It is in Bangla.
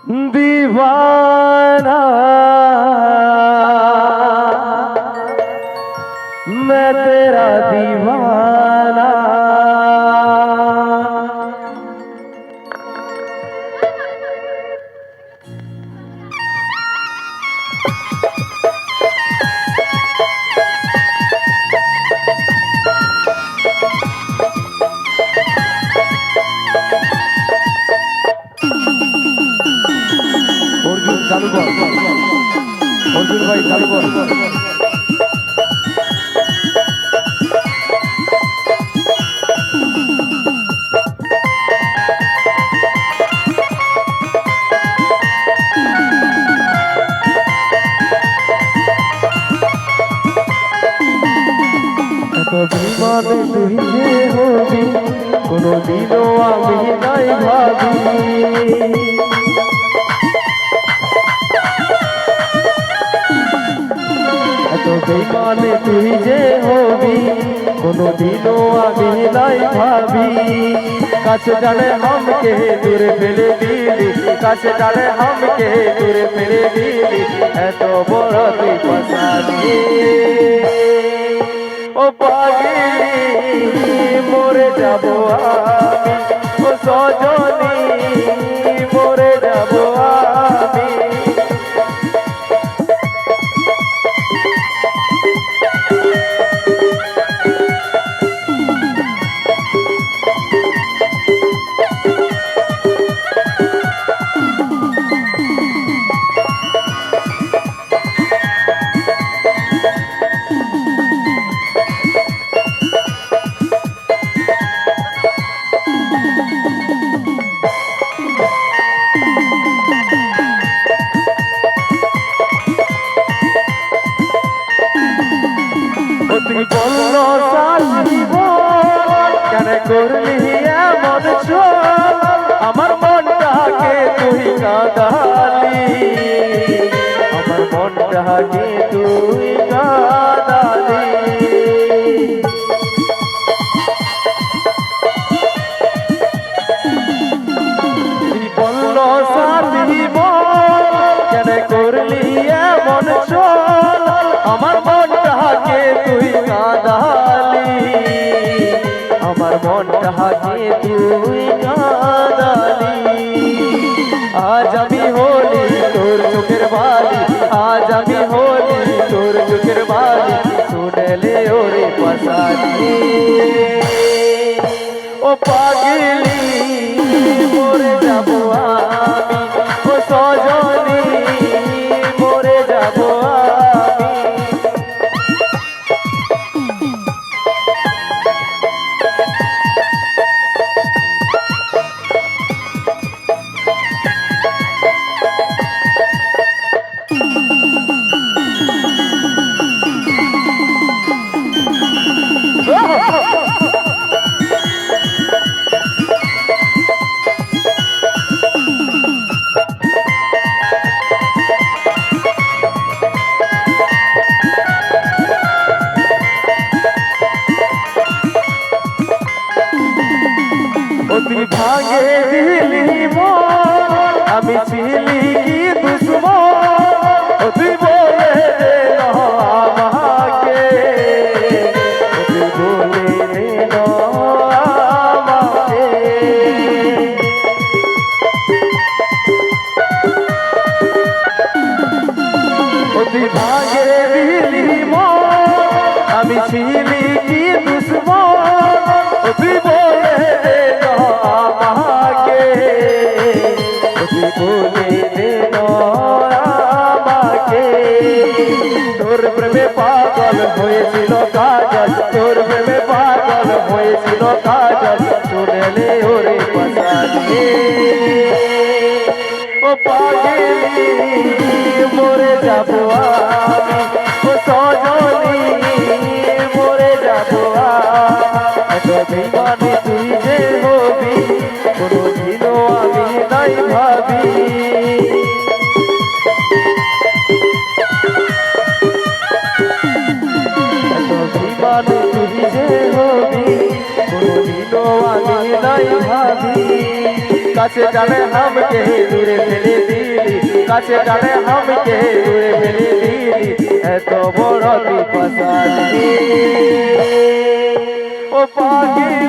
दीवाना मैं तेरा दीवाना। अर्जुन चालू कर, अर्जुन भाई चालू कर। বিমানে তুই যে হবি কোনদিনও আমি নাই ভাবি। বেইমানে তুই যে হবি কোনদিনও আমি নাই ভাবি। কাছে ডালে হামকে দূরে ফেলে দিলি, কাছে ডালে হামকে দূরে ফেলে দিলি, এত বড় তুই পাশানি। ও পাগলি মরে যাব আমি, ও সজনী মরে যাব আমি। তুই বলল সাজিব কেন করলি এমন চল, আমার মনটাকে তুই কাঁদালি, আমার মনটাকে তুই কাঁদালি। তুই বলল সাজিব কেন করলি এমন চল, আমার মনটাকে তুই কাঁদালি, আমার মনটাকে তুই কাঁদালি। আজ আমি হলি তোর চোখের বালি, আজ আমি হলি তোর চোখের বালি, শুনলে ওরে পাশানি। ও পাগলি মরে যাব আমি, ও সজনী মরে যাব আমি। তুই ভাঙে দিলি মন, আমি ছিলি কি দুশ্মন, তুই বলে দে আমাকে, তুই বলে দে আমাকে। তুই ভাঙে দিলি মন, আমি ছিলি কি দুশ্মন, তুই বলে দে আমাকে, তুই বলে দে আমাকে। তোর প্রেমে পাগল হয়েছিল কাজল, তোর প্রেমে পাগল হয়েছিল কাজল, শুনলে ওরে পাশানি। ও পাগলি মরে যাব আমি, ও সজনী মরে যাব আমি। বেইমানে তুই যে হবি কোনদিনও আমি নাই ভাবি। বেইমানে তুই যে হবি কোনদিনও আমি নাই ভাবি। কাছে ডালে হামকে দূরে ফেলে দি, কাছে টানে আমাকে দূরে ফেলে দিলি এত বড় বিপদ ও পাগলি